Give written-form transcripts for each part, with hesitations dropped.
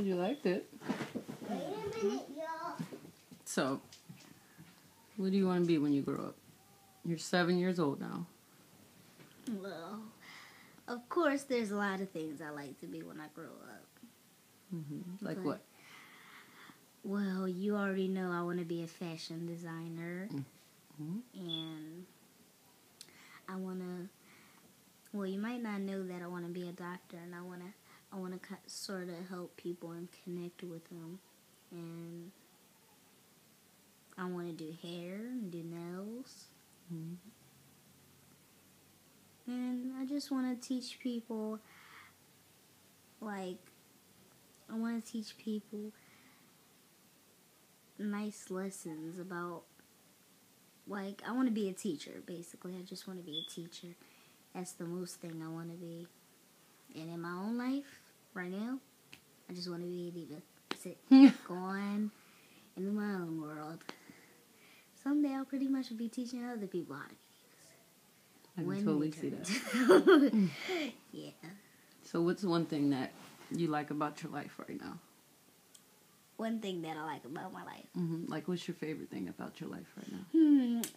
glad you liked it. Wait a minute, y'all. So, what do you want to be when you grow up? You're 7 years old now. Well, of course, there's a lot of things I like to be when I grow up. Mm-hmm. Like But, what? Well, you already know I want to be a fashion designer. Mm-hmm. And I want to... Well, you might not know that I want to be a doctor, and I want to sort of help people and connect with them. And I want to do hair and do nails. Mm-hmm. And I just want to teach people, I want to teach people nice lessons about, I want to be a teacher, basically. I just want to be a teacher. That's the most thing I want to be. And in my own life, right now, I just want to be a diva. That's it. Go on into my own world. Someday I'll pretty much be teaching other people how to be divas. I can totally see that. Yeah. So what's one thing that you like about your life right now? One thing that I like about my life. Mm-hmm. Like, what's your favorite thing about your life right now?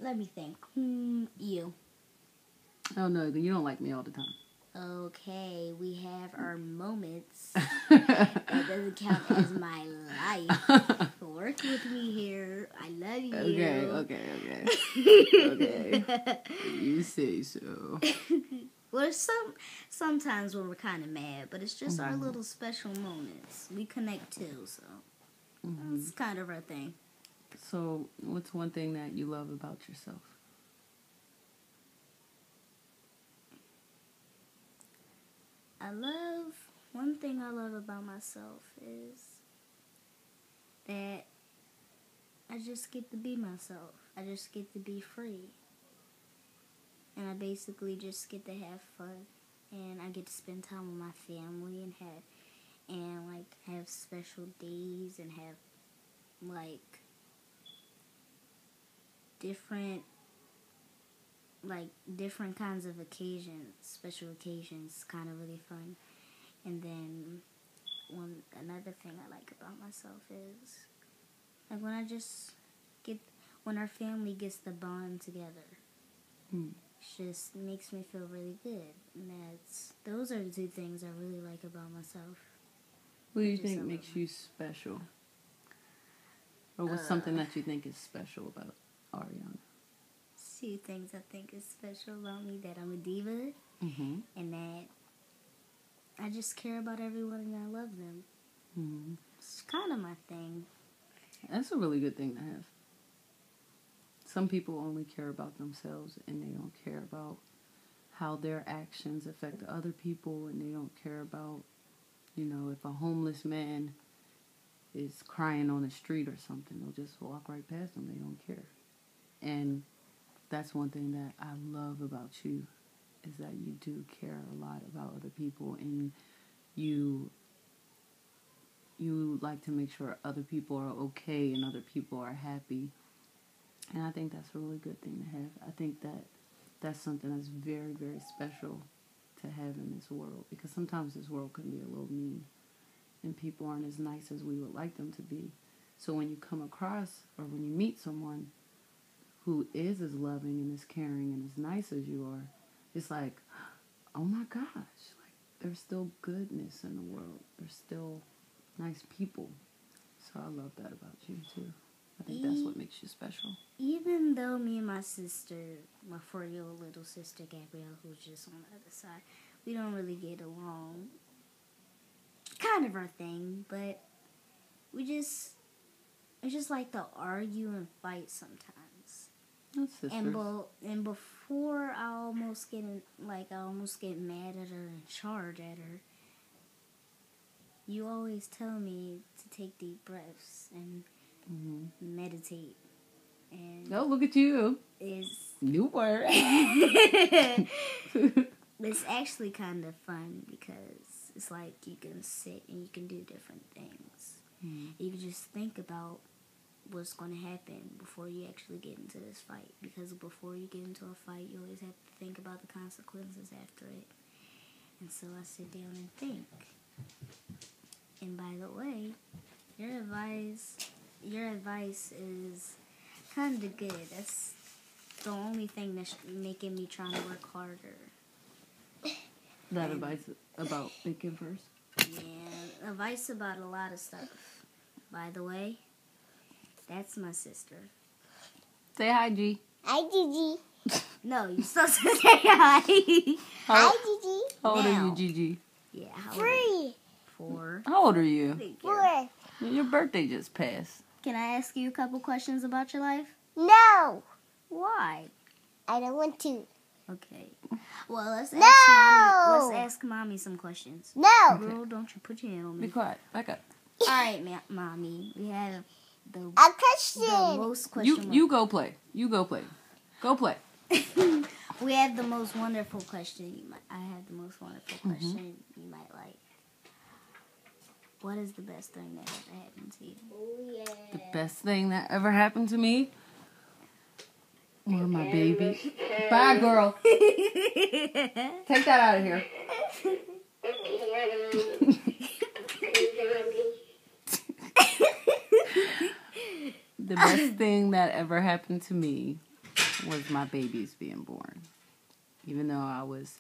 Let me think. You. Oh, no, you don't like me all the time. Okay, we have our moments. That doesn't count as my life. Work with me here. I love you. Okay. You say so. Well, sometimes when we're kind of mad, but it's just our little special moments. We connect too, so it's kind of our thing. So, what's one thing that you love about yourself? One thing I love about myself is that I just get to be myself. I just get to be free. And I basically just get to have fun. And I get to spend time with my family and have special days and have different kinds of occasions, special occasions, kind of really fun. And then another thing I like about myself is when our family gets to bond together. It just makes me feel really good. And those are the two things I really like about myself. What do you think makes you special? Or what's something that you think is special about Arionna? Two things I think is special about me: that I'm a diva, and that I just care about everyone and I love them. It's kind of my thing. That's a really good thing to have. Some people only care about themselves and they don't care about how their actions affect other people, and they don't care about, if a homeless man is crying on the street or something, they'll just walk right past them. They don't care. And that's one thing that I love about you, is that you do care a lot about other people, and you like to make sure other people are okay and other people are happy. And I think that's a really good thing to have. I think that's something that's very, very special to have in this world, because sometimes this world can be a little mean and people aren't as nice as we would like them to be. So when you come across, or when you meet someone who is as loving and as caring and as nice as you are, it's like, oh my gosh, there's still goodness in the world. There's still nice people. So I love that about you too. I think that's what makes you special. Even though me and my sister, my 4-year-old little sister Gabrielle, who's just on the other side, we don't really get along. Kind of our thing, but we just like to argue and fight sometimes. That's sisters. And before I almost get mad at her and charge at her, you always tell me to take deep breaths and meditate. And oh, look at you. New word. It's actually kind of fun, because it's like you can sit and you can do different things. You can just think about what's going to happen before you actually get into this fight. Because before you get into a fight, you always have to think about the consequences after it. And so I sit down and think. And by the way, advice. Your advice is kind of good. That's the only thing that's making me trying to work harder. That advice about thinking first? Yeah, advice about a lot of stuff. By the way, that's my sister. Say hi, G. Hi, Gigi. No, you're supposed to say hi. Hi, Gigi. How old are Now. you, Gigi? Yeah, how old are you? 3. 4. How old are you? Thank you. 4. Your birthday just passed. Can I ask you a couple questions about your life? No. Why? I don't want to. Okay. Well, let's No! ask mommy. Let's ask mommy some questions. No. Girl, don't you put your hand on Be me. quiet. Back up. All right, mommy. We have the A question. most question. You go play. You go play. Go play. We have the most wonderful question. I have the most wonderful question you might like. What is the best thing that ever happened to you? Oh, yeah. The best thing that ever happened to me were my baby. Bye, girl. Take that out of here. The best thing that ever happened to me was my babies being born. Even though I was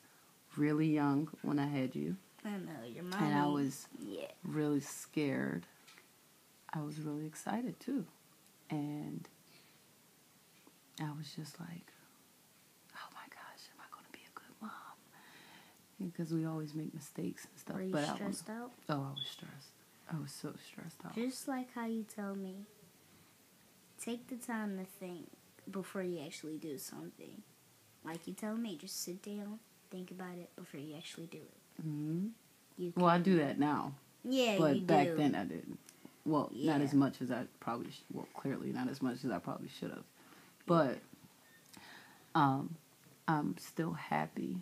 really young when I had you, I know your mommy. and I was Yeah. really scared, I was really excited too. And I was just like, oh my gosh, am I going to be a good mom? Because we always make mistakes and stuff. Were you but stressed out? I was stressed. I was so stressed out. Just like how you tell me, take the time to think before you actually do something. Like you tell me, just sit down, think about it before you actually do it. Hmm. You Well, I can- do that now. Yeah, But you back do. then I didn't. Well, not Yeah. as much as I probably, clearly not as much as I probably should have. But I'm still happy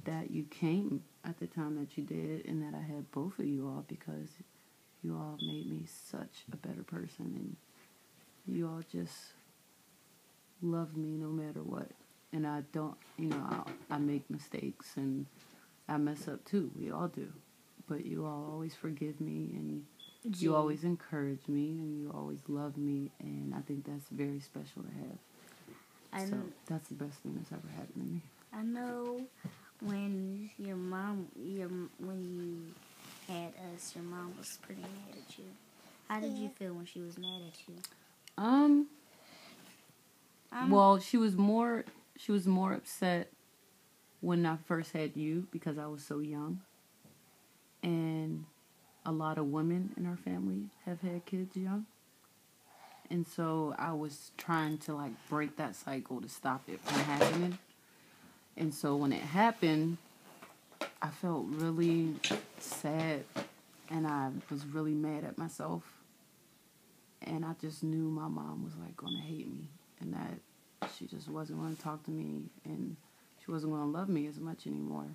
that you came at the time that you did and that I had both of you all, because you all made me such a better person, and you all just love me no matter what. And I don't, I make mistakes and I mess up too. We all do. But you all always forgive me, and you always encourage me, and you always love me, and I think that's very special to have. So that's the best thing that's ever happened to me. I know when when you had us, your mom was pretty mad at you. How did you feel when she was mad at you? Well, she was more upset when I first had you, because I was so young. And a lot of women in our family have had kids young. And so I was trying to break that cycle to stop it from happening. And so when it happened, I felt really sad, and I was really mad at myself. And I just knew my mom was going to hate me, and that she just wasn't going to talk to me, and she wasn't going to love me as much anymore.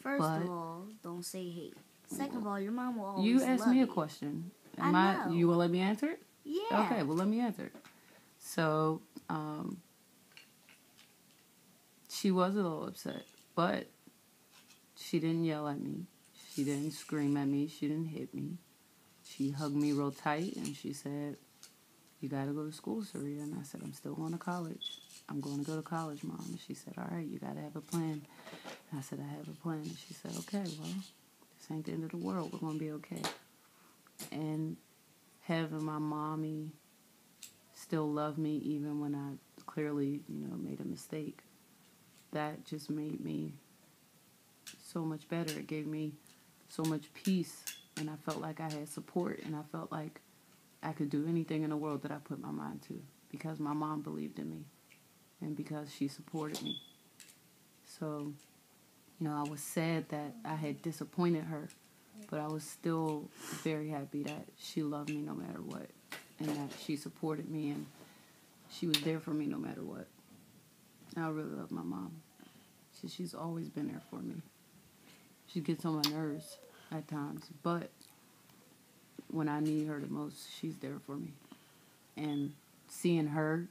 First But- of all, don't say hate. Second of all, your mom will always You asked love me a you. question. I know. You will let me answer it? Yeah. Okay, well, let me answer it. So, she was a little upset, but she didn't yell at me. She didn't scream at me. She didn't hit me. She hugged me real tight, and she said, "You got to go to school, Saria." And I said, "I'm still going to college. I'm going to go to college, Mom." And she said, "All right, you got to have a plan." And I said, "I have a plan." And she said, "Okay, well, this ain't the end of the world. We're going to be okay." And having my mommy still love me even when I clearly, made a mistake, that just made me so much better. It gave me so much peace, and I felt like I had support, and I felt like I could do anything in the world that I put my mind to, because my mom believed in me and because she supported me. So, I was sad that I had disappointed her, but I was still very happy that she loved me no matter what, and that she supported me, and she was there for me no matter what. I really love my mom. She's always been there for me. She gets on my nerves at times, but when I need her the most, she's there for me. And seeing her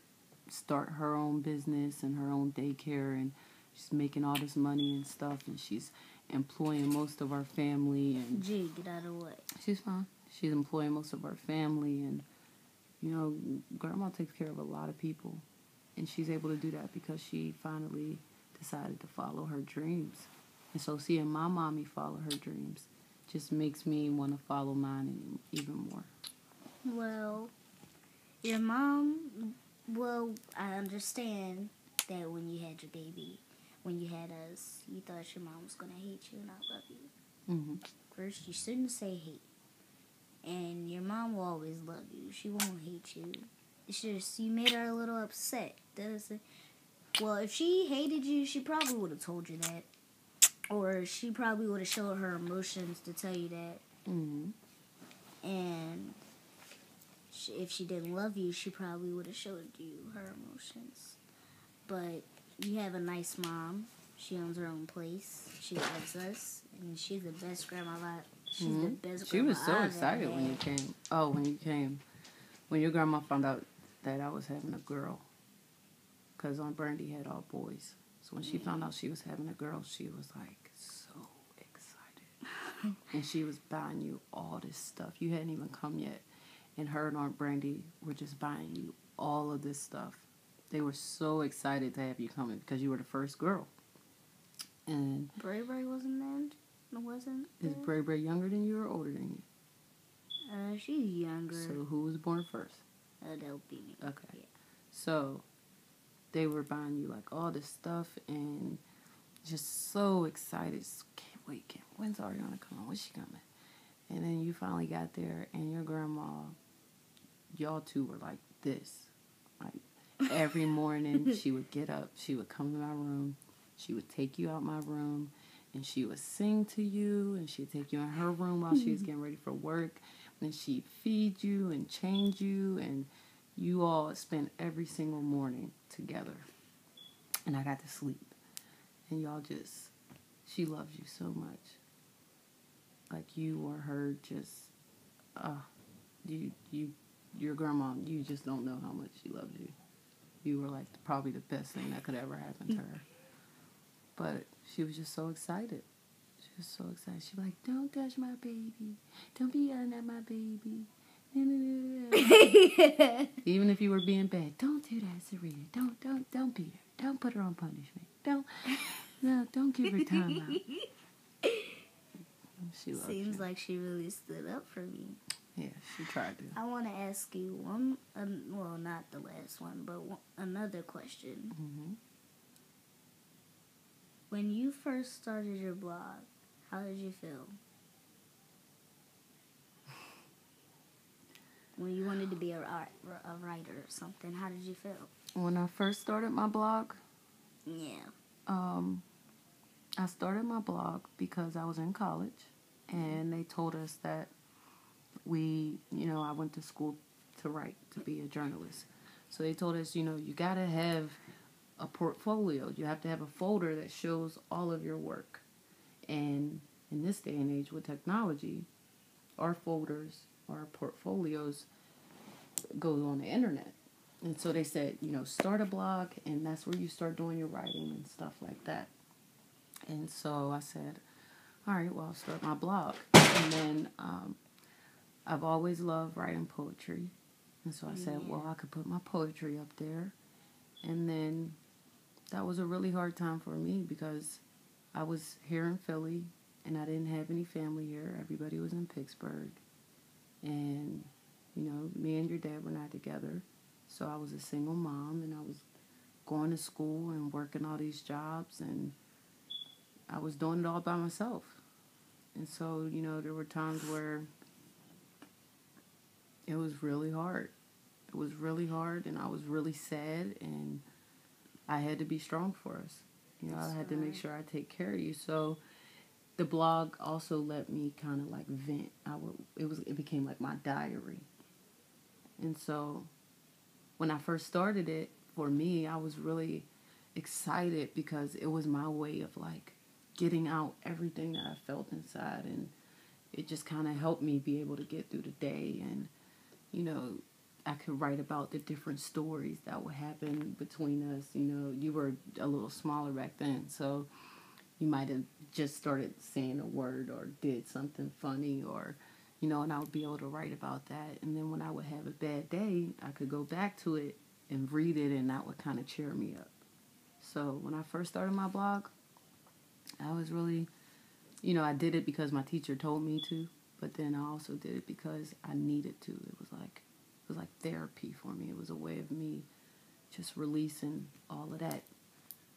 start her own business and her own daycare, and she's making all this money and stuff, and she's employing most of our family, and Gee, get out of the way. she's fine. she's employing most of her family, and grandma takes care of a lot of people, and she's able to do that because she finally decided to follow her dreams. And so seeing my mommy follow her dreams just makes me want to follow mine even more. Well, your mom, I understand that when you had your baby, when you had us, you thought your mom was going to hate you and not love you. Mm-hmm. First, you shouldn't say hate. And your mom will always love you. She won't hate you. It's just you made her a little upset. Well, if she hated you, she probably would have told you that. Or she probably would have showed her emotions to tell you that. Mm-hmm. And if she didn't love you, she probably would have showed you her emotions. But you have a nice mom. She owns her own place. She loves us. And she's the best grandma She's the best grandma. She was so I've excited ever when you had. came. Oh, when you came. When your grandma found out that I was having a girl. Because Aunt Brandy had all boys. So when she found out she was having a girl, she was like so excited. And she was buying you all this stuff. You hadn't even come yet. And her and Aunt Brandy were just buying you all of this stuff. They were so excited to have you coming because you were the first girl. And Bray wasn't there? No, wasn't there? is Bray Bray younger than you or older than you? She's younger. So who was born first? That would be me. Okay. Yeah. So they were buying you like all this stuff and just so excited. Can't wait. When's Arionna coming? When's she coming? And then you finally got there and your grandma, y'all two were like this. Like every morning she would get up, she would come to my room, she would take you out my room, and she would sing to you, and she'd take you in her room while she was getting ready for work. And she'd feed you and change you, and you all spent every single morning together. And I got to sleep. And y'all just, she loves you so much. Like you or her just, your grandma, you just don't know how much she loves you. You were like probably the best thing that could ever happen to her. But she was just so excited. She was so excited. She was like, "Don't touch my baby. Don't be yelling at my baby." Even if you were being bad, don't do that, Serena. Don't beat her. Don't put her on punishment. Don't give her time out. She loves Seems you. like she really stood up for me. Yeah, she tried to. I want to ask you one, well, not the last one, but another question. Mm-hmm. When you first started your blog, how did you feel? When you wanted to be a writer or something, how did you feel? When I first started my blog, Yeah. I started my blog because I was in college, and they told us that I went to school to write, to be a journalist. So they told us, you got to have a portfolio. You have to have a folder that shows all of your work. And in this day and age with technology, our folders, our portfolios go on the internet. And so they said, start a blog, and that's where you start doing your writing and stuff like that. And so I said, all right, well, I'll start my blog. And then I've always loved writing poetry. And so I said, well, I could put my poetry up there. And then that was a really hard time for me because I was here in Philly and I didn't have any family here. Everybody was in Pittsburgh. And, me and your dad were not together. So I was a single mom and I was going to school and working all these jobs and I was doing it all by myself. And so, there were times where it was really hard. It was really hard and I was really sad and I had to be strong for us. I had to make sure I take care of you. So the blog also let me kind of like vent. It became like my diary. And so when I first started it, for me, I was really excited because it was my way of like getting out everything that I felt inside, and it just kind of helped me be able to get through the day. And I could write about the different stories that would happen between us. You were a little smaller back then, so you might have just started saying a word or did something funny, or and I would be able to write about that. And then when I would have a bad day, I could go back to it and read it, and that would kind of cheer me up. So when I first started my blog, I was really, I did it because my teacher told me to, but then I also did it because I needed to. It was like therapy for me. It was a way of me just releasing all of that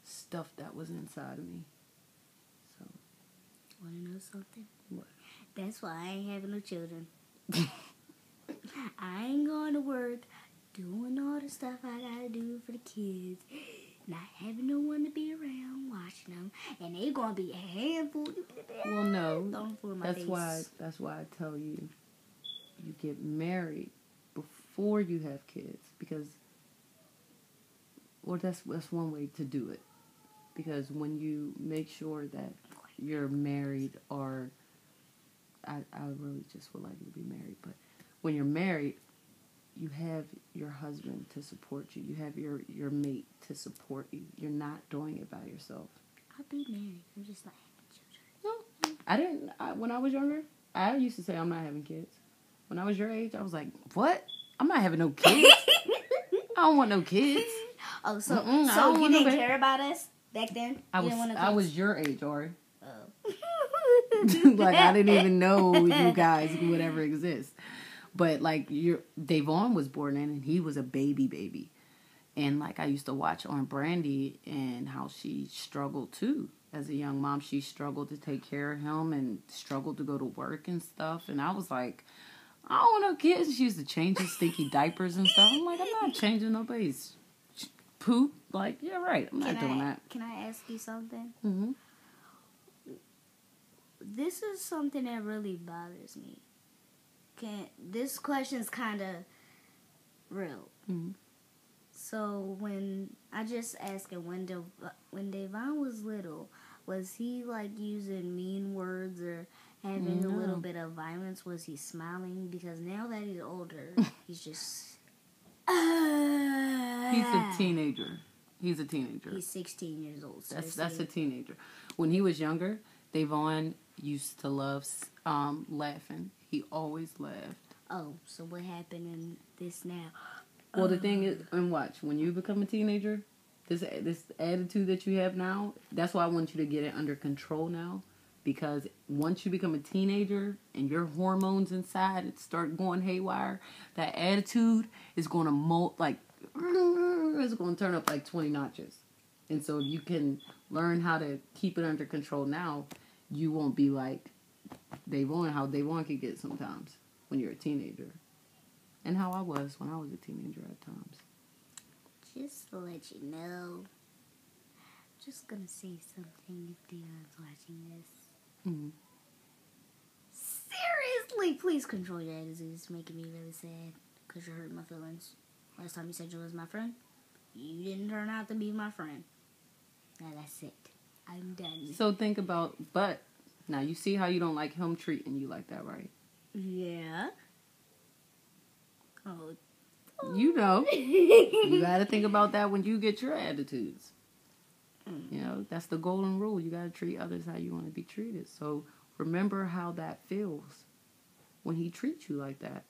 stuff that was inside of me. So, Want to know something? what? That's why I ain't having no children. I ain't going to work, doing all the stuff I gotta do for the kids, not having no one to be around watching them, and they gonna be a handful. Well, no, Don't fool my that's face. why I tell you, you get married before you have kids, because, well, that's one way to do it, because when you make sure that you're married, or I really just would like you to be married, but when you're married, you have your husband to support you. You have your mate to support you. You're not doing it by yourself. I'll be married. I'm just not having children. No, I didn't. When I was younger, I used to say I'm not having kids. When I was your age, I was like, what? I'm not having no kids. I don't want no kids. Oh, so don't you want no didn't baby. care about us back then? I was your age, Ori. Oh. Like, I didn't even know you guys would ever exist. But, like, Davon was born in, and he was a baby. And, like, I used to watch on Brandy and how she struggled, too. As a young mom, she struggled to take care of him and struggled to go to work and stuff. And I was like, I don't want no kids. She used to change his stinky diapers and stuff. I'm like, I'm not changing nobody's poop. Like, yeah, right. I'm not doing that. Can I ask you something? Mm-hmm. This is something that really bothers me. This question's kind of real. Mm-hmm. So when I just asking when Davon was little, was he like using mean words or having a little bit of violence? Was he smiling? Because now that he's older, he's just. He's a teenager. He's 16 years old. So that's a teenager. When he was younger, Davon used to love laughing. He always laughed. Oh, so what happened in this now? Well, the thing is, and watch, when you become a teenager, this attitude that you have now, that's why I want you to get it under control now. Because once you become a teenager and your hormones inside start going haywire, that attitude is going to it's going to turn up like 20 notches. And so if you can learn how to keep it under control now, you won't be like how Davon could get sometimes when you're a teenager. And how I was when I was a teenager at times. Just to let you know, I'm just going to say something if Dion's watching this. Mm-hmm. Seriously, please control your attitude. It's making me really sad because you're hurting my feelings. Last time you said you was my friend, you didn't turn out to be my friend. Now that's it. I'm done. So think about, but now you see how you don't like him treating you like that, right? Yeah. Oh. You know. You got to think about that when you get your attitudes. You know, that's the golden rule. You got to treat others how you want to be treated. So remember how that feels when he treats you like that.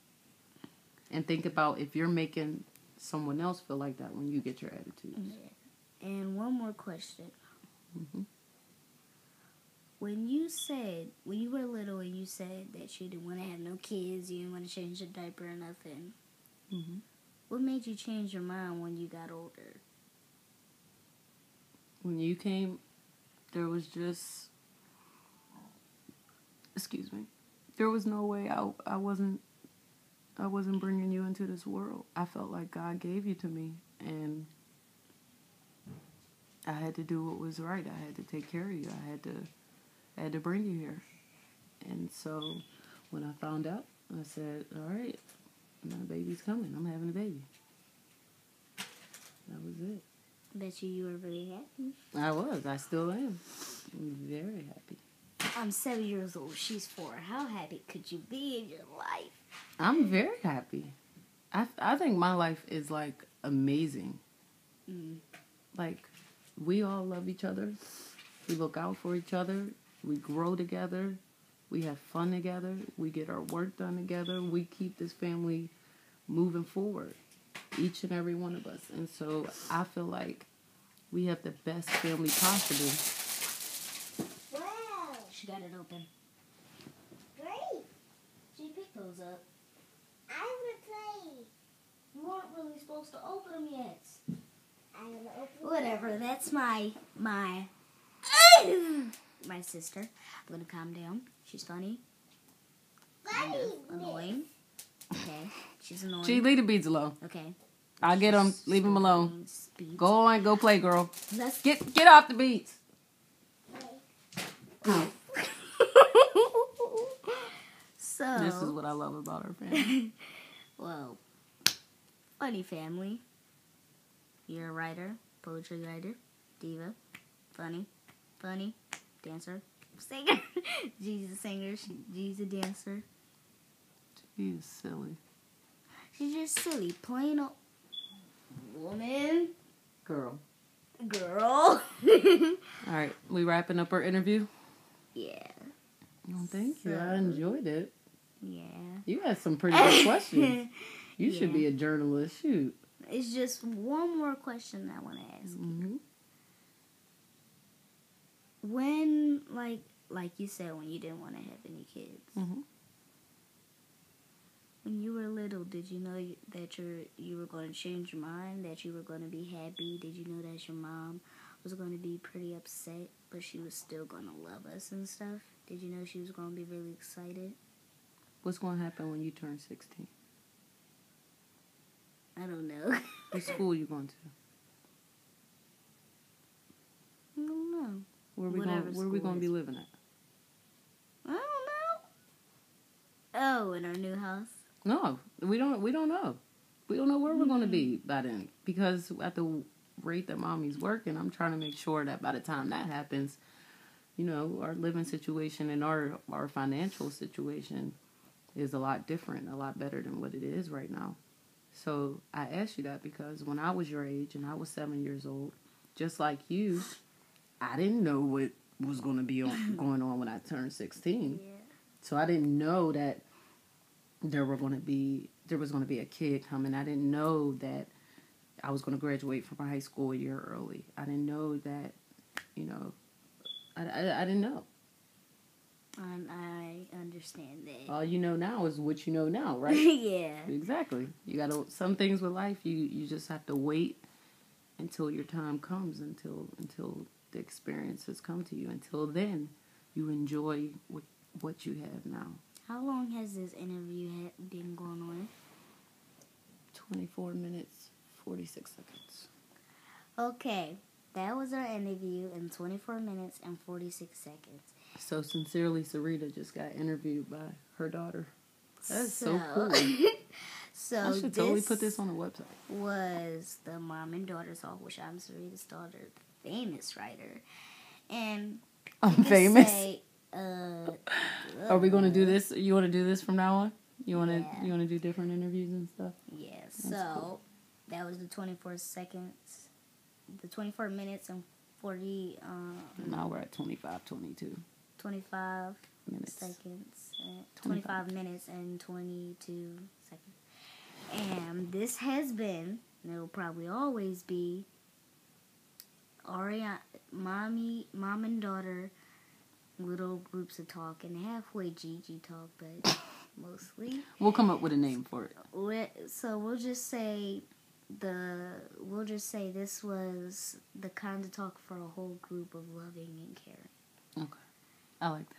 And think about if you're making someone else feel like that when you get your attitudes. Yeah. And one more question. Mm-hmm. When you were little and you said that you didn't want to have no kids, you didn't want to change your diaper or nothing, Mm-hmm. what made you change your mind when you got older? When you came, there was just, there was no way I wasn't bringing you into this world. I felt like God gave you to me, and I had to do what was right. I had to take care of you. I had to bring you here. And so when I found out, I said, all right, my baby's coming. I'm having a baby. That was it. Bet you were really happy. I was. I still am. I'm very happy. I'm 7 years old. She's 4. How happy could you be in your life? I'm very happy. I think my life is, like, amazing. Mm. Like, we all love each other. We look out for each other. We grow together. We have fun together. We get our work done together. We keep this family moving forward, each and every one of us. And so I feel like we have the best family possible. Wow. She got it open. Great. She picked those up. I want to play. You weren't really supposed to open them yet. I want to open. Whatever. That's my sister. I'm gonna calm down. She's funny. Kind of annoying. Okay. She's annoying. Gee, leave the beads alone. Okay. I'll get them. Leave them alone. Speed. Go on, go play, girl. Let's Get off the beats. So. This is what I love about our family. Well, funny family. You're a writer, poetry writer, diva, funny, dancer, singer. G's a singer. G's a dancer. She is silly. She's just silly, plain old woman, Girl. girl. All right, we wrapping up our interview? Yeah, Oh, thank you. I enjoyed it. yeah. You had some pretty good questions. You should Yeah. be a journalist. Shoot. It's just one more question I want to ask. Mm-hmm. When, like you said, when you didn't want to have any kids, Mm-hmm. when you were little, did you know that you were going to change your mind, that you were going to be happy? Did you know that your mom was going to be pretty upset, but she was still going to love us and stuff? Did you know she was going to be really excited? What's going to happen when you turn 16? I don't know. What school you going to? I don't know. Where we Whatever going to be school living at? I don't know. Oh, in our new house? No, we don't know. We don't know where we're going to be by then, because at the rate that mommy's working, I'm trying to make sure that by the time that happens, our living situation and our financial situation is a lot different, a lot better than what it is right now. So I asked you that because when I was your age and I was 7 years old, just like you, I didn't know what was going to be going on when I turned 16. Yeah. So I didn't know that there was going to be a kid coming. I didn't know that I was going to graduate from high school a year early. I didn't know that, I didn't know. I understand that. All you know now is what you know now, right? Yeah. Exactly. You got to, some things with life, you just have to wait until your time comes, until the experiences come to you. Until then, you enjoy what you have now. How long has this interview been going on? 24 minutes, 46 seconds. Okay, that was our interview in 24 minutes and 46 seconds. So sincerely, Sarita just got interviewed by her daughter. That's so cool. So I should totally put this on the website. Was the Mom and Daughter Talk, which I'm Sarita's daughter, the famous writer. And I'm famous. say, Are we going to do this? You want to do this from now on? You want to Yeah. you want to do different interviews and stuff? Yeah, That's so cool. that was the 24 seconds, the 24 minutes and 40, Now we're at 25, 22 25 minutes. seconds, 25. 25 minutes and 22 seconds. And this has been, and it'll probably always be, Arionna, mom and daughter, little groups of talk, and halfway Gigi talk, but mostly. We'll come up with a name for it. So we'll just say this was the kind of talk for a whole group of loving and caring. Okay. I like that.